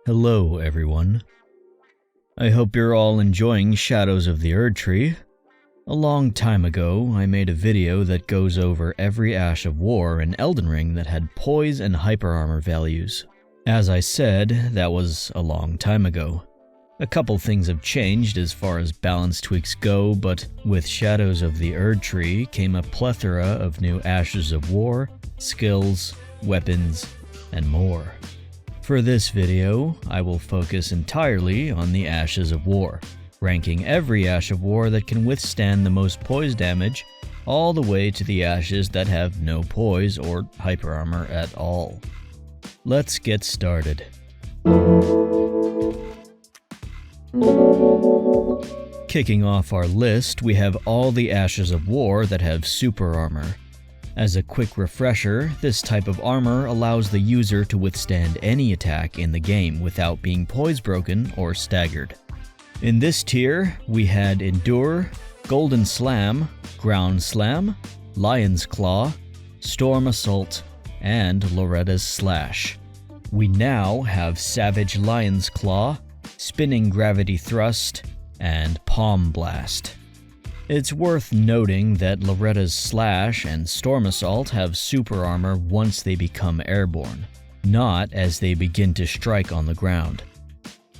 Hello everyone. I hope you're all enjoying Shadows of the Erdtree. A long time ago, I made a video that goes over every Ash of War in Elden Ring that had Poise and Hyper Armor values. As I said, that was a long time ago. A couple things have changed as far as balance tweaks go, but with Shadows of the Erdtree came a plethora of new Ashes of War, skills, weapons, and more. For this video, I will focus entirely on the Ashes of War, ranking every Ash of War that can withstand the most poise damage, all the way to the ashes that have no poise or hyper armor at all. Let's get started. Kicking off our list, we have all the Ashes of War that have super armor. As a quick refresher, this type of armor allows the user to withstand any attack in the game without being poise broken or staggered. In this tier, we had Endure, Golden Slam, Ground Slam, Lion's Claw, Storm Assault, and Loretta's Slash. We now have Savage Lion's Claw, Spinning Gravity Thrust, and Palm Blast. It's worth noting that Loretta's Slash and Storm Assault have super armor once they become airborne, not as they begin to strike on the ground.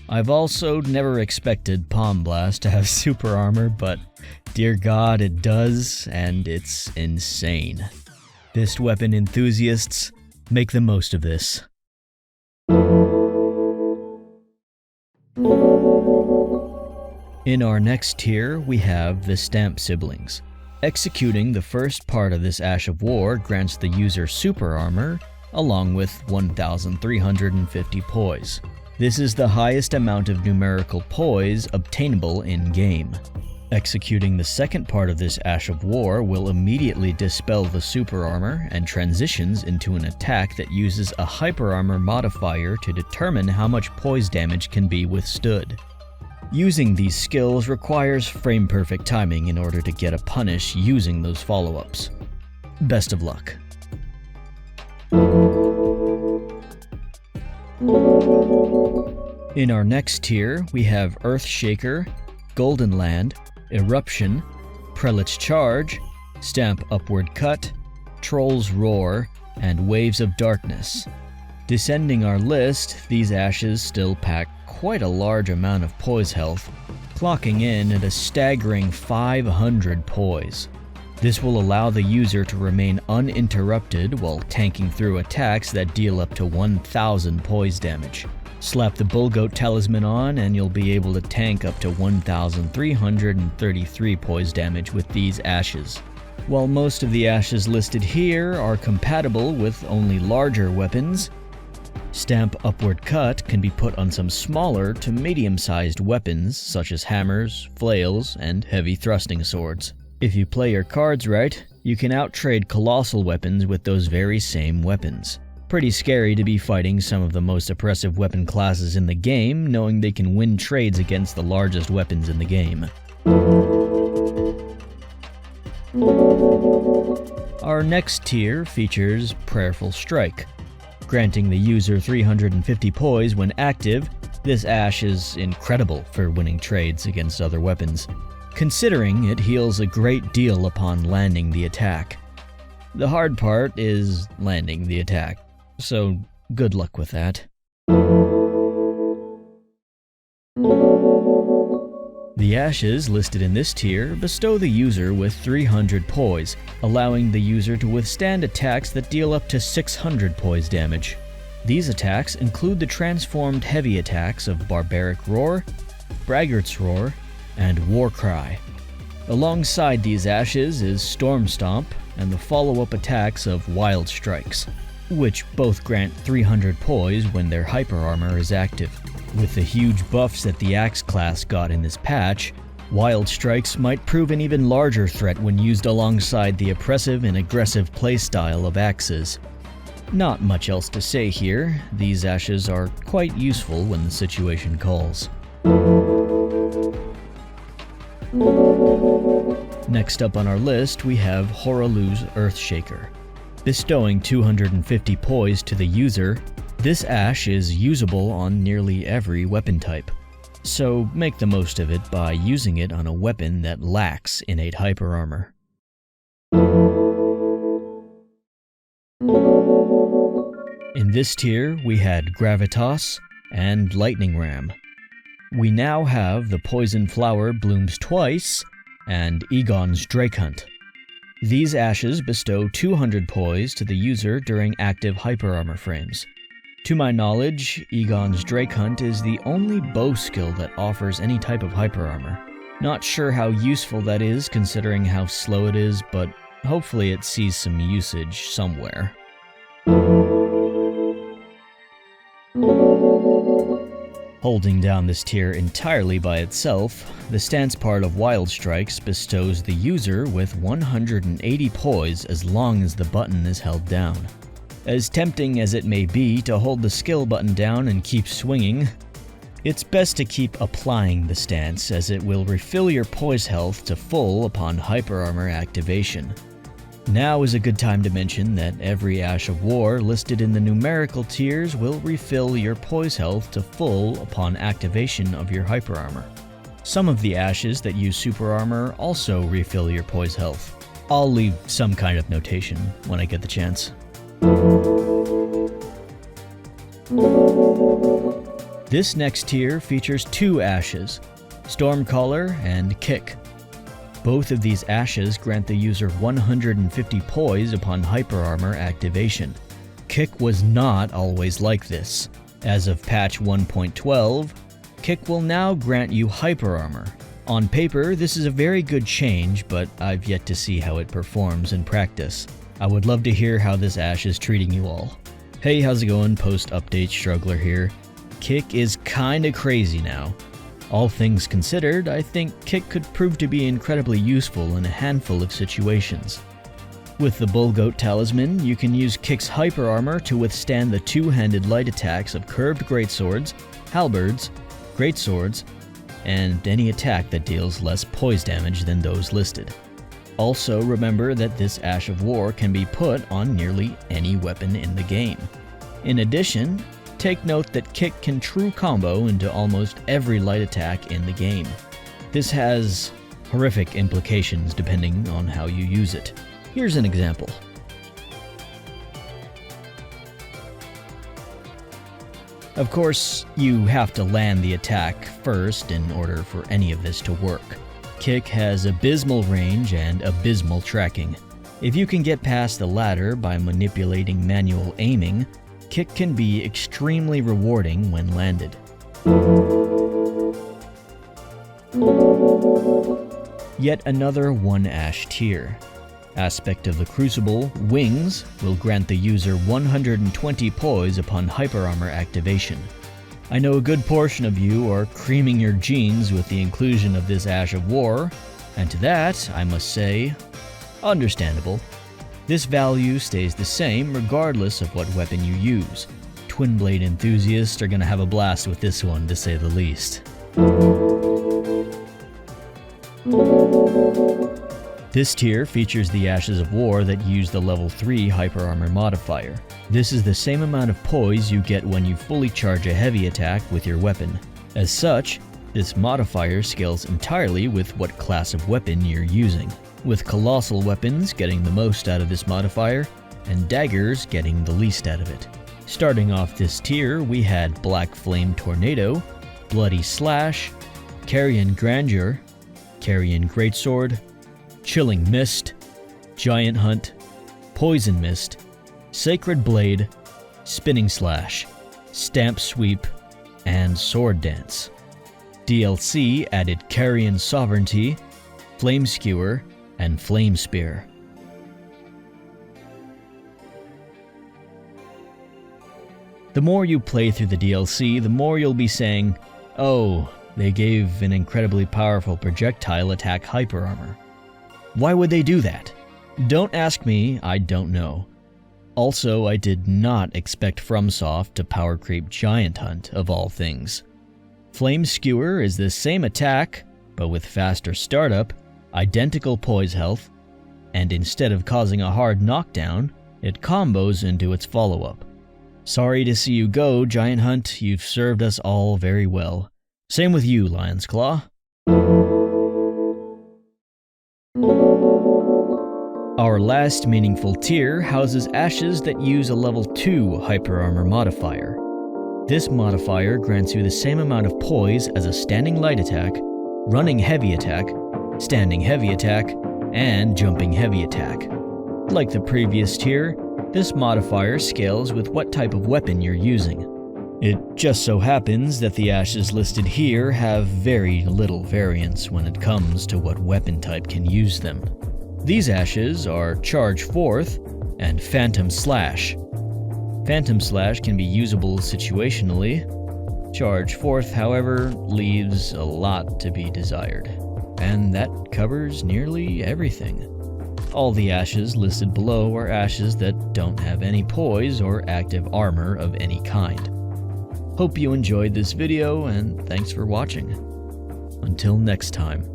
I've also never expected Palm Blast to have super armor, but dear God, it does, and it's insane. Fist weapon enthusiasts, make the most of this. In our next tier, we have the Stamp Siblings. Executing the first part of this Ash of War grants the user super armor, along with 1,350 poise. This is the highest amount of numerical poise obtainable in-game. Executing the second part of this Ash of War will immediately dispel the super armor and transitions into an attack that uses a hyper armor modifier to determine how much poise damage can be withstood. Using these skills requires frame-perfect timing in order to get a punish using those follow-ups. Best of luck. In our next tier, we have Earthshaker, Golden Land, Eruption, Prelate's Charge, Stamp Upward Cut, Troll's Roar, and Waves of Darkness. Descending our list, these ashes still pack quite a large amount of poise health, clocking in at a staggering 500 poise. This will allow the user to remain uninterrupted while tanking through attacks that deal up to 1,000 poise damage. Slap the Bullgoat Talisman on and you'll be able to tank up to 1,333 poise damage with these ashes. While most of the ashes listed here are compatible with only larger weapons, Stamp Upward Cut can be put on some smaller to medium-sized weapons such as hammers, flails, and heavy thrusting swords. If you play your cards right, you can outtrade colossal weapons with those very same weapons. Pretty scary to be fighting some of the most oppressive weapon classes in the game, knowing they can win trades against the largest weapons in the game. Our next tier features Prayerful Strike. Granting the user 350 poise when active, this ash is incredible for winning trades against other weapons, considering it heals a great deal upon landing the attack. The hard part is landing the attack, so good luck with that. The ashes listed in this tier bestow the user with 300 poise, allowing the user to withstand attacks that deal up to 600 poise damage. These attacks include the transformed heavy attacks of Barbaric Roar, Braggart's Roar, and Warcry. Alongside these ashes is Storm Stomp and the follow-up attacks of Wild Strikes, which both grant 300 poise when their hyper armor is active. With the huge buffs that the Axe class got in this patch, Wild Strikes might prove an even larger threat when used alongside the oppressive and aggressive playstyle of Axes. Not much else to say here, these ashes are quite useful when the situation calls. Next up on our list, we have Hoaraloo's Earthshaker. Bestowing 250 poise to the user, This ash is usable on nearly every weapon type, so make the most of it by using it on a weapon that lacks innate hyper armor. In this tier, we had Gravitas and Lightning Ram. We now have the Poison Flower blooms twice, and Egon's Drake Hunt. These ashes bestow 200 poise to the user during active hyper armor frames. To my knowledge, Egon's Drake Hunt is the only bow skill that offers any type of hyper armor. Not sure how useful that is considering how slow it is, but hopefully it sees some usage somewhere. Holding down this tier entirely by itself, the stance part of Wild Strikes bestows the user with 180 poise as long as the button is held down. As tempting as it may be to hold the skill button down and keep swinging, it's best to keep applying the stance as it will refill your poise health to full upon hyper armor activation. Now is a good time to mention that every Ash of War listed in the numerical tiers will refill your poise health to full upon activation of your hyper armor. Some of the ashes that use super armor also refill your poise health. I'll leave some kind of notation when I get the chance. This next tier features two ashes, Stormcaller and Kick. Both of these ashes grant the user 150 poise upon hyper armor activation. Kick was not always like this. As of patch 1.12, Kick will now grant you hyper armor. On paper, this is a very good change, but I've yet to see how it performs in practice. I would love to hear how this ash is treating you all. Hey, how's it going? Post-update Struggler here. Kick is kinda crazy now. All things considered, I think Kick could prove to be incredibly useful in a handful of situations. With the Bullgoat Talisman, you can use Kick's hyper armor to withstand the two-handed light attacks of curved greatswords, halberds, greatswords, and any attack that deals less poise damage than those listed. Also remember that this Ash of War can be put on nearly any weapon in the game. In addition, take note that Kick can true combo into almost every light attack in the game. This has horrific implications depending on how you use it. Here's an example. Of course, you have to land the attack first in order for any of this to work. Kick has abysmal range and abysmal tracking. If you can get past the latter by manipulating manual aiming, Kick can be extremely rewarding when landed. Yet another one ash tier. Aspect of the Crucible, Wings, will grant the user 120 poise upon hyper armor activation. I know a good portion of you are creaming your jeans with the inclusion of this Ash of War, and to that, I must say, understandable. This value stays the same regardless of what weapon you use. Twin Blade enthusiasts are gonna have a blast with this one, to say the least. This tier features the Ashes of War that use the level 3 hyper armor modifier. This is the same amount of poise you get when you fully charge a heavy attack with your weapon. As such, this modifier scales entirely with what class of weapon you're using, with colossal weapons getting the most out of this modifier, and daggers getting the least out of it. Starting off this tier, we had Black Flame Tornado, Bloody Slash, Carrion Grandeur, Carrion Greatsword, Chilling Mist, Giant Hunt, Poison Mist, Sacred Blade, Spinning Slash, Stamp Sweep, and Sword Dance. DLC added Carrion Sovereignty, Flame Skewer, and Flame Spear. The more you play through the DLC, the more you'll be saying, oh, they gave an incredibly powerful projectile attack hyper armor. Why would they do that? Don't ask me, I don't know. Also, I did not expect FromSoft to power creep Giant Hunt, of all things. Flame Skewer is the same attack, but with faster startup, identical poise health, and instead of causing a hard knockdown, it combos into its follow-up. Sorry to see you go, Giant Hunt. You've served us all very well. Same with you, Lion's Claw. Our last meaningful tier houses ashes that use a level 2 hyper armor modifier. This modifier grants you the same amount of poise as a standing light attack, running heavy attack, standing heavy attack, and jumping heavy attack. Like the previous tier, this modifier scales with what type of weapon you're using. It just so happens that the ashes listed here have very little variance when it comes to what weapon type can use them. These ashes are Charge 4th and Phantom Slash. Phantom Slash can be usable situationally. Charge 4th, however, leaves a lot to be desired, and that covers nearly everything. All the ashes listed below are ashes that don't have any poise or active armor of any kind. Hope you enjoyed this video, and thanks for watching. Until next time.